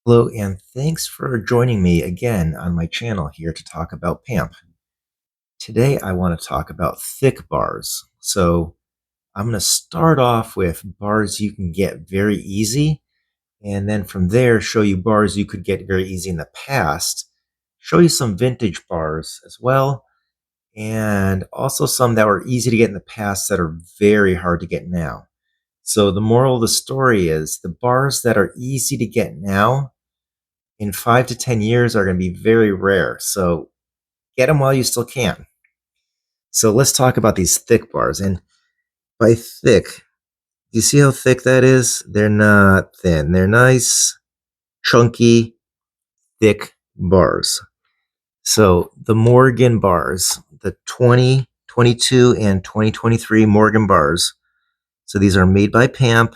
Hello, and thanks for joining me again on my channel here to talk about PAMP. Today, I want to talk about thick bars. So, I'm going to start off with bars you can get very easy, and then from there, show you bars you could get very easy in the past, show you some vintage bars as well, and also some that were easy to get in the past that are very hard to get now. So, the moral of the story is the bars that are easy to get now in 5 to 10 years are going to be very rare. So get them while you still can. So let's talk about these thick bars. And by thick, do you see how thick that is? They're not thin. They're nice, chunky, thick bars. So the Morgan bars, the 2022 and 2023 Morgan bars. So these are made by PAMP.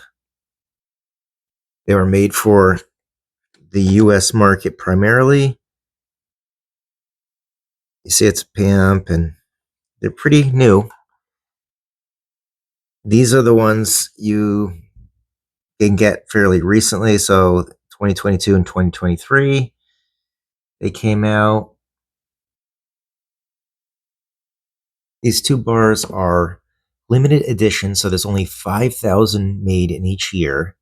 They were made for the US market primarily. You see it's PAMP and they're pretty new. These are the ones you can get fairly recently. So 2022 and 2023, they came out. These two bars are limited edition, so there's only 5,000 made in each year,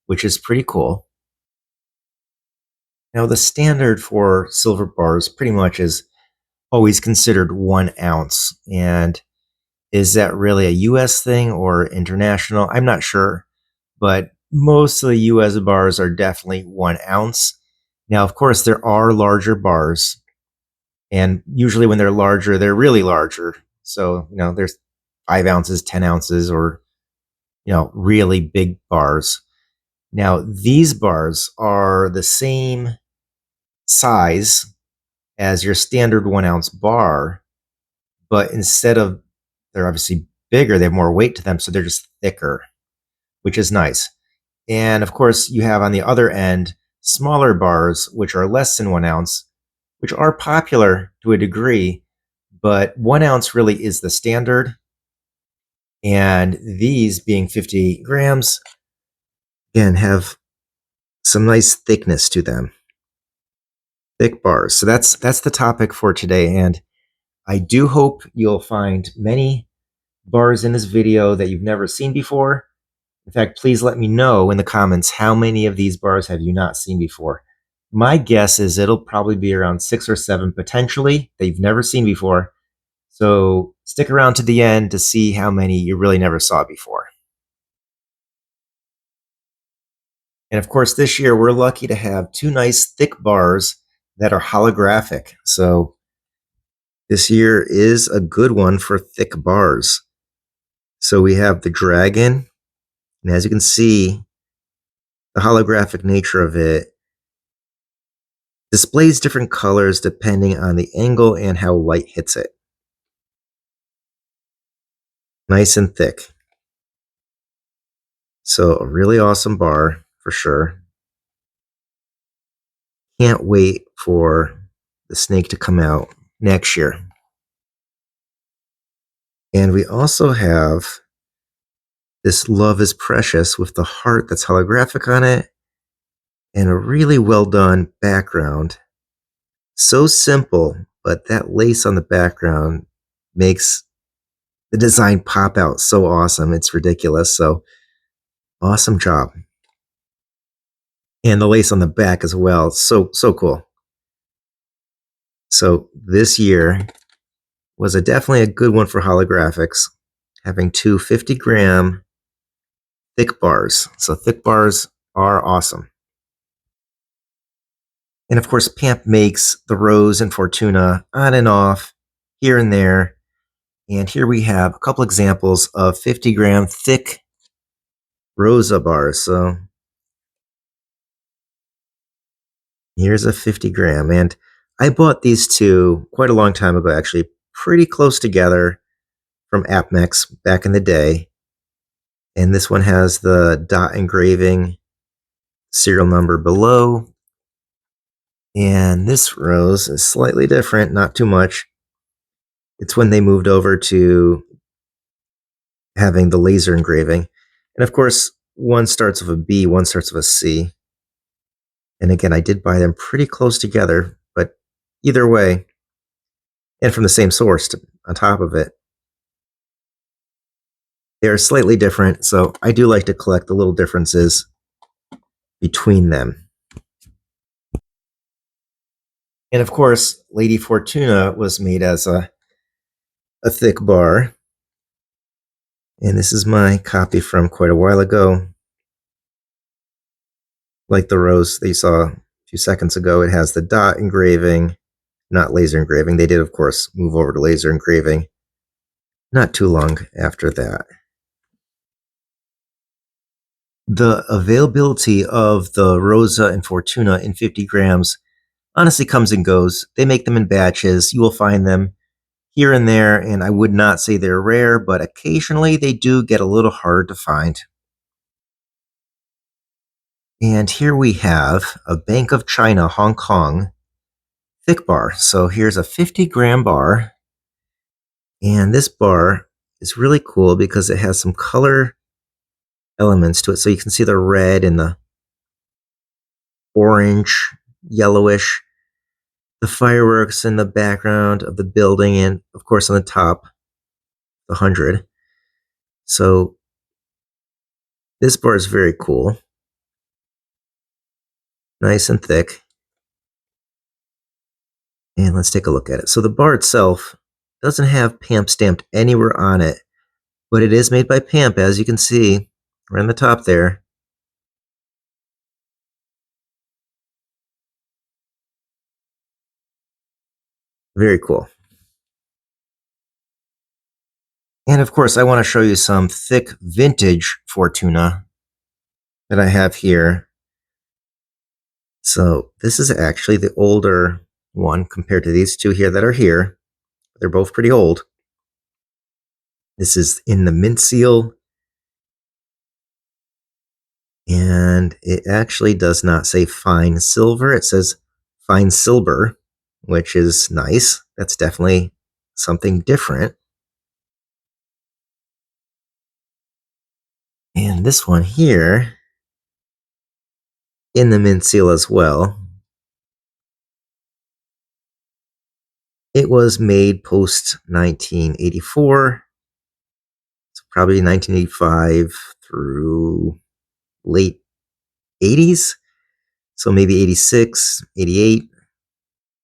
which is pretty cool. Now, the standard for silver bars pretty much is always considered 1 ounce. And is that really a US thing or international? I'm not sure. But most of the US bars are definitely 1 ounce. Now, of course, there are larger bars, and usually when they're larger, they're really larger. So, there's 5 ounces, 10 ounces, or, really big bars. Now, these bars are the same size as your standard 1 ounce bar, but instead of, they're obviously bigger, they have more weight to them, so they're just thicker, which is nice. And of course, you have on the other end smaller bars, which are less than 1 ounce, which are popular to a degree, but 1 ounce really is the standard. And these, being 50 grams, again, have some nice thickness to them. Thick bars. So that's the topic for today. And I do hope you'll find many bars in this video that you've never seen before. In fact, please let me know in the comments how many of these bars have you not seen before. My guess is it'll probably be around 6 or 7 potentially that you've never seen before. So stick around to the end to see how many you really never saw before. And of course, this year we're lucky to have two nice thick bars that are holographic. So this year is a good one for thick bars. So we have the dragon, and as you can see, the holographic nature of it displays different colors depending on the angle and how light hits it. Nice and thick. So a really awesome bar for sure. Can't wait for the snake to come out next year. And we also have this Love is Precious with the heart that's holographic on it and a really well done background. So simple, but that lace on the background makes the design pop out so awesome. It's ridiculous. So awesome job. And the lace on the back as well. So cool. So this year was definitely a good one for holographics, having two 50-gram thick bars. So thick bars are awesome. And of course, PAMP makes the Rose and Fortuna on and off, here and there. And here we have a couple examples of 50-gram thick Rosa bars. So here's a 50-gram. And I bought these two quite a long time ago, actually, pretty close together from AppMex back in the day. And this one has the dot engraving, serial number below. And this rose is slightly different, not too much. It's when they moved over to having the laser engraving. And of course, one starts with a B, one starts with a C. And again, I did buy them pretty close together, but either way, and from the same source on top of it, they're slightly different. So I do like to collect the little differences between them. And of course, Lady Fortuna was made as a thick bar. And this is my copy from quite a while ago. Like the rose that you saw a few seconds ago, it has the dot engraving, not laser engraving. They did, of course, move over to laser engraving not too long after that. The availability of the Rosa and Fortuna in 50 grams honestly comes and goes. They make them in batches. You will find them here and there, and I would not say they're rare, but occasionally they do get a little hard to find. And here we have a Bank of China, Hong Kong, thick bar. So here's a 50-gram bar. And this bar is really cool because it has some color elements to it. So you can see the red and the orange, yellowish, the fireworks in the background of the building, and of course on the top, the 100. So this bar is very cool. Nice and thick. And let's take a look at it. So the bar itself doesn't have PAMP stamped anywhere on it, but it is made by PAMP, as you can see right on the top there. Very cool. And of course, I want to show you some thick vintage Fortuna that I have here. So this is actually the older one compared to these two here that are here. They're both pretty old. This is in the mint seal. And it actually does not say fine silver. It says fine silver, which is nice. That's definitely something different. And this one here, in the mint seal as well. It was made post 1984, so probably 1985 through late 80s, so maybe 86, 88. You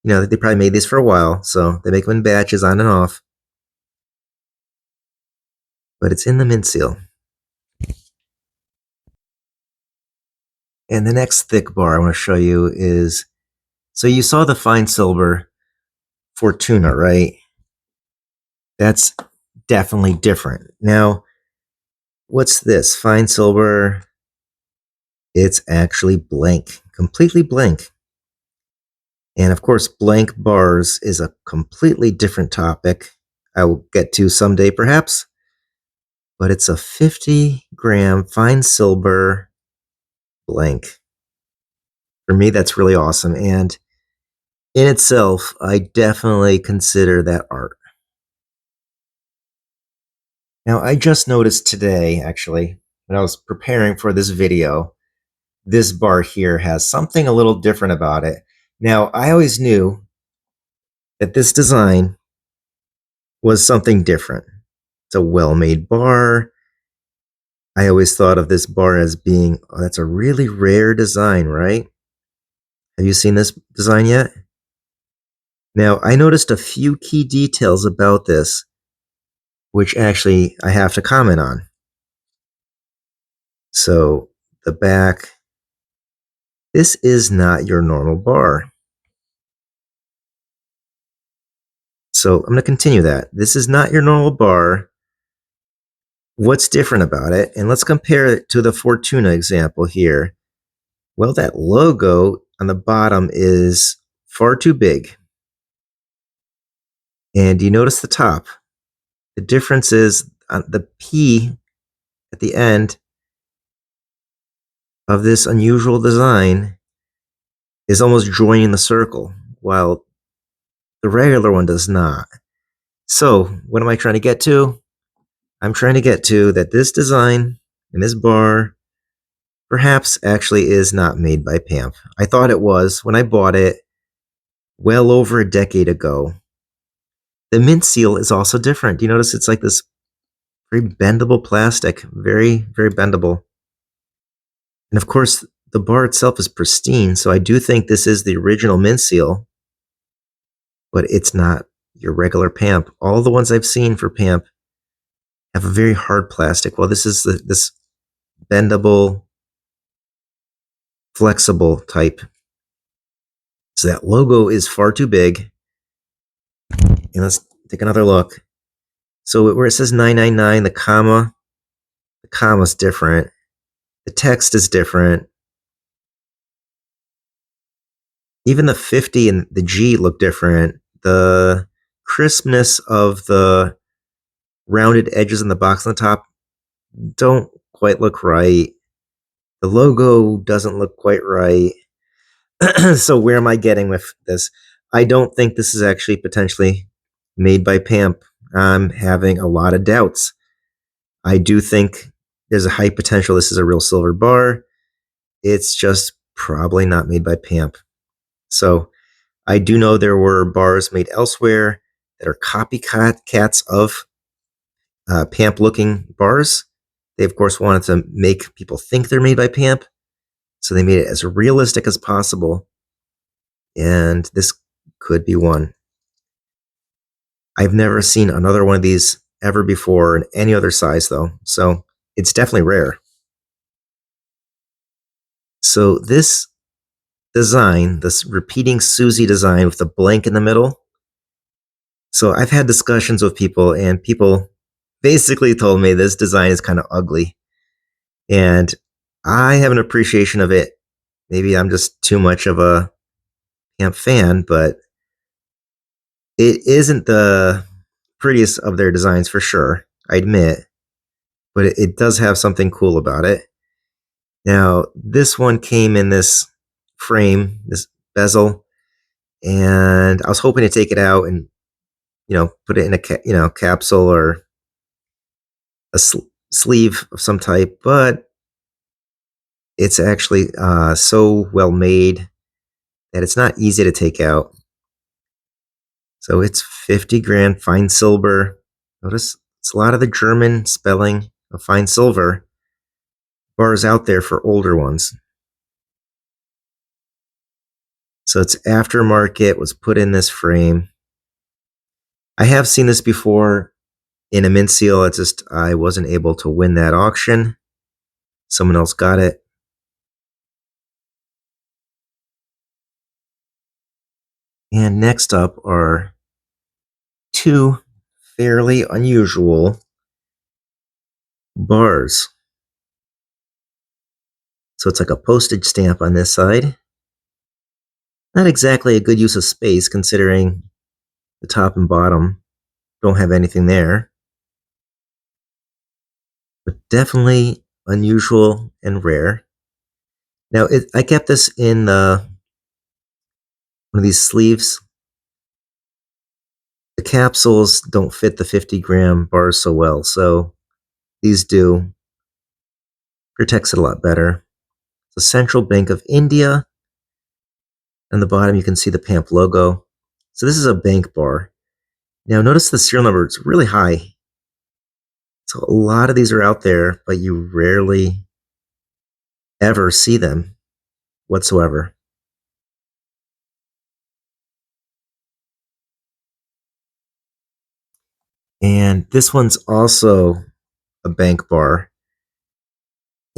know, they probably made these for a while, so they make them in batches on and off. But it's in the mint seal. And the next thick bar I want to show you is, so you saw the fine silver Fortuna, right? That's definitely different. Now, what's this? Fine silver, it's actually blank, completely blank. And of course, blank bars is a completely different topic I will get to someday perhaps. But it's a 50-gram fine silver blank. For me, that's really awesome. And in itself, I definitely consider that art. Now, I just noticed today, actually, when I was preparing for this video, this bar here has something a little different about it. Now, I always knew that this design was something different. It's a well-made bar. I always thought of this bar as being, oh, that's a really rare design, right? Have you seen this design yet? Now, I noticed a few key details about this, which actually I have to comment on. So, the back, this is not your normal bar. So, I'm going to continue that. This is not your normal bar. What's different about it? And let's compare it to the Fortuna example here. Well, that logo on the bottom is far too big. And you notice the top. The difference is the P at the end of this unusual design is almost joining the circle, while the regular one does not. So, what am I trying to get to? I'm trying to get to that this design and this bar perhaps actually is not made by PAMP. I thought it was when I bought it well over a decade ago. The mint seal is also different. Do you notice it's like this very bendable plastic? Very, very bendable. And of course, the bar itself is pristine, so I do think this is the original mint seal, but it's not your regular PAMP. All the ones I've seen for PAMP have a very hard plastic. Well, this is this bendable, flexible type. So that logo is far too big. And let's take another look. So where it says 999, the comma's different. The text is different. Even the 50 and the G look different. The crispness of the rounded edges in the box on the top don't quite look right. The logo doesn't look quite right. So where am I getting with this? I don't think this is actually potentially made by PAMP. I'm having a lot of doubts. I do think there's a high potential this is a real silver bar. It's just probably not made by PAMP. So I do know there were bars made elsewhere that are copycats of PAMP looking bars. They, of course, wanted to make people think they're made by PAMP. So they made it as realistic as possible. And this could be one. I've never seen another one of these ever before in any other size, though. So it's definitely rare. So this design, this repeating Susie design with the blank in the middle. So I've had discussions with people, and people basically told me this design is kind of ugly. And I have an appreciation of it. Maybe I'm just too much of a PAMP fan, but it isn't the prettiest of their designs for sure, I admit. But it does have something cool about it. Now, this one came in this frame, this bezel, and I was hoping to take it out and put it in a capsule or a sleeve of some type, but it's actually so well made that it's not easy to take out. So it's 50 grand fine silver. Notice it's a lot of the German spelling of fine silver. Bars out there for older ones. So it's aftermarket, was put in this frame. I have seen this before in a mint seal. It's just I wasn't able to win that auction. Someone else got it. And next up are two fairly unusual bars. So it's like a postage stamp on this side. Not exactly a good use of space considering the top and bottom don't have anything there. But definitely unusual and rare. Now, I kept this in one of these sleeves. The capsules don't fit the 50-gram bars so well, so these do. Protects it a lot better. The Central Bank of India. On the bottom, you can see the PAMP logo. So this is a bank bar. Now, notice the serial number. It's really high. So a lot of these are out there, but you rarely ever see them whatsoever. And this one's also a bank bar.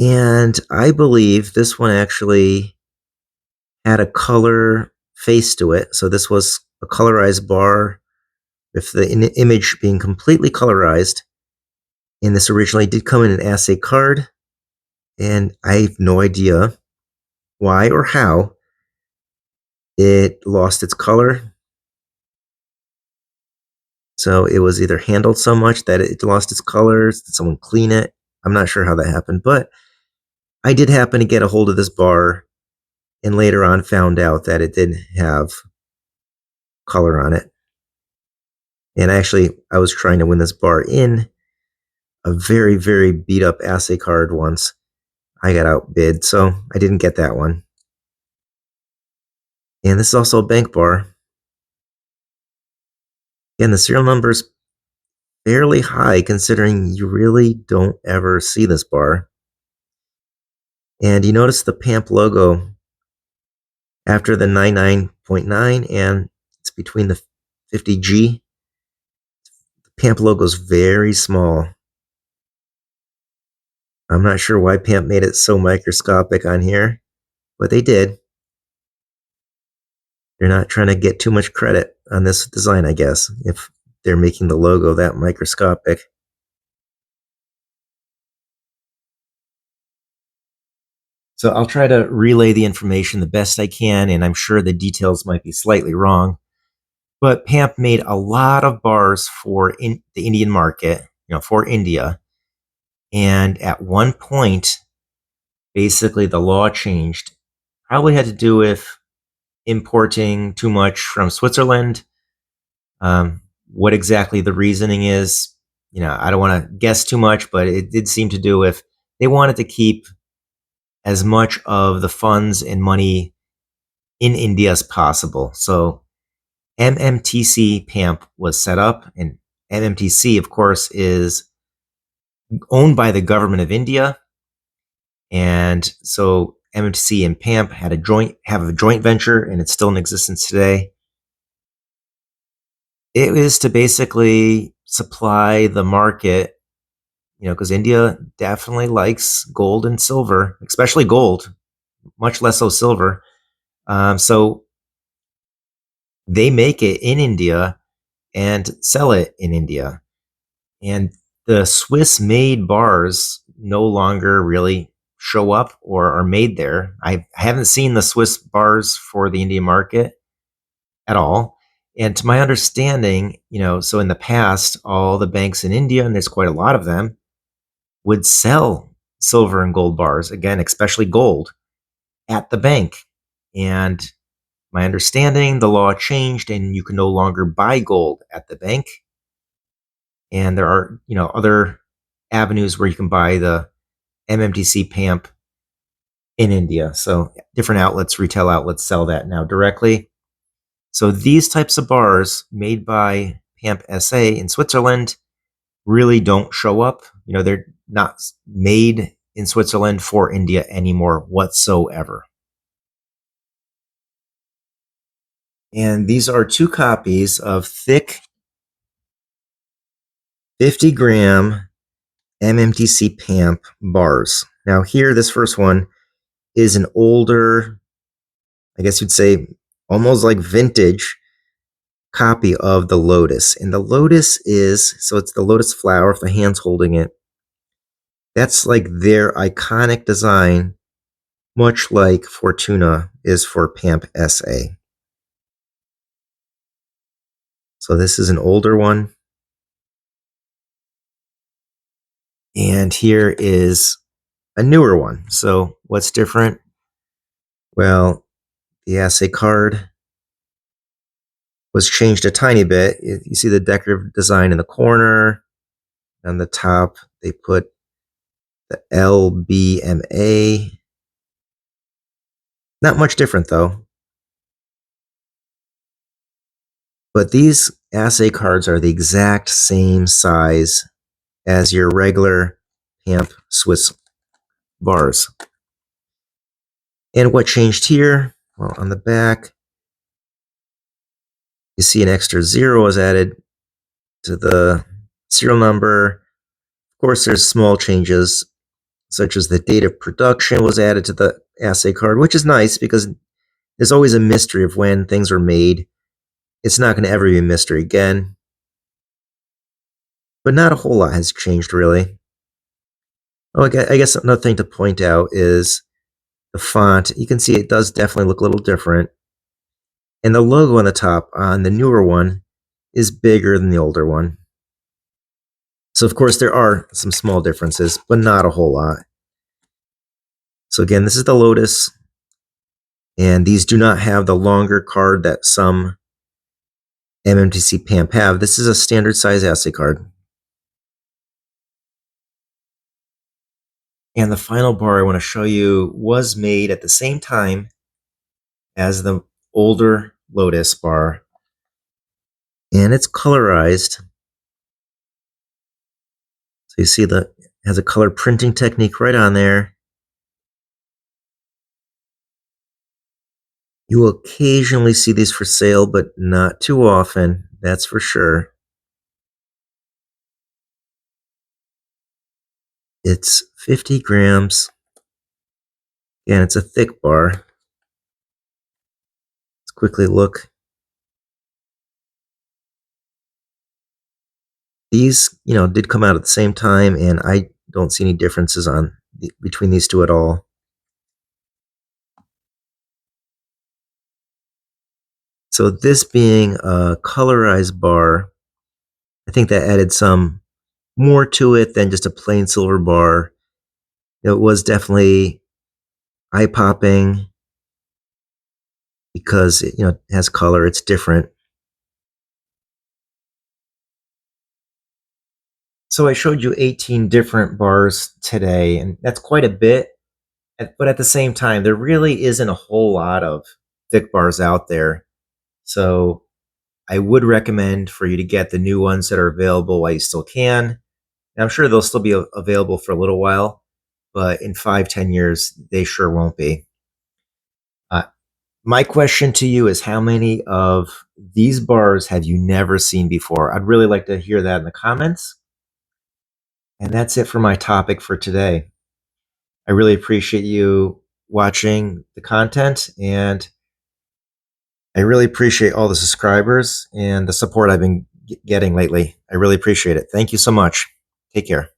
And I believe this one actually had a color face to it. So this was a colorized bar with the image being completely colorized. And this originally did come in an assay card. And I have no idea why or how it lost its color. So it was either handled so much that it lost its colors. Did someone clean it? I'm not sure how that happened, but I did happen to get a hold of this bar and later on found out that it did have color on it. And actually, I was trying to win this bar in a very, very beat up assay card once. I got outbid, so I didn't get that one. And this is also a bank bar. Again, the serial number is fairly high considering you really don't ever see this bar. And you notice the PAMP logo after the 99.9 and it's between the 50G. The PAMP logo is very small. I'm not sure why PAMP made it so microscopic on here, but they did. They're not trying to get too much credit on this design, I guess, if they're making the logo that microscopic. So I'll try to relay the information the best I can, and I'm sure the details might be slightly wrong. But PAMP made a lot of bars for the Indian market, for India. And at one point, basically the law changed. Probably had to do with importing too much from Switzerland. What exactly the reasoning is, I don't want to guess too much, but it did seem to do with they wanted to keep as much of the funds and money in India as possible. So MMTC PAMP was set up, and MMTC, of course, is owned by the government of India. And so MMTC and PAMP have a joint venture, and it's still in existence today. It is to basically supply the market, because India definitely likes gold and silver, especially gold, much less so silver. So they make it in India and sell it in India. And the Swiss made bars no longer really show up or are made there. I haven't seen the Swiss bars for the Indian market at all. And to my understanding, so in the past, all the banks in India, and there's quite a lot of them, would sell silver and gold bars, again, especially gold, at the bank. And my understanding, the law changed and you can no longer buy gold at the bank. And there are, other avenues where you can buy the MMTC PAMP in India. So different outlets, retail outlets sell that now directly. So these types of bars made by PAMP SA in Switzerland really don't show up. They're not made in Switzerland for India anymore whatsoever. And these are two copies of thick 50-gram MMTC PAMP bars. Now here, this first one is an older, I guess you'd say almost like vintage copy of the Lotus. And the Lotus it's the Lotus flower, if the hand's holding it. That's like their iconic design, much like Fortuna is for PAMP SA. So this is an older one. And here is a newer one. So what's different? Well, the assay card was changed a tiny bit. You see the decorative design in the corner. On the top, they put the LBMA. Not much different though. But these assay cards are the exact same size as your regular PAMP Swiss bars. And what changed here? Well, on the back, you see an extra 0 was added to the serial number. Of course, there's small changes, such as the date of production was added to the assay card, which is nice because there's always a mystery of when things were made. It's not going to ever be a mystery again. But not a whole lot has changed, really. Oh, I guess another thing to point out is the font. You can see it does definitely look a little different. And the logo on the top on the newer one is bigger than the older one. So, of course, there are some small differences, but not a whole lot. So, again, this is the Lotus. And these do not have the longer card that some MMTC PAMP have. This is a standard size assay card. And the final bar I want to show you was made at the same time as the older Lotus bar. And it's colorized. So you see that it has a color printing technique right on there. You will occasionally see these for sale, but not too often, that's for sure. It's 50 grams, and it's a thick bar. Let's quickly look. These, did come out at the same time, and I don't see any differences between these two at all. So this being a colorized bar, I think that added some more to it than just a plain silver bar. It was definitely eye-popping because it has color, it's different. So I showed you 18 different bars today, and that's quite a bit. But at the same time, there really isn't a whole lot of thick bars out there. So I would recommend for you to get the new ones that are available while you still can. And I'm sure they'll still be available for a little while, but in 5, 10 years, they sure won't be. Uh, my question to you is, how many of these bars have you never seen before? I'd really like to hear that in the comments. And that's it for my topic for today. I really appreciate you watching the content, and I really appreciate all the subscribers and the support I've been getting lately. I really appreciate it. Thank you so much. Take care.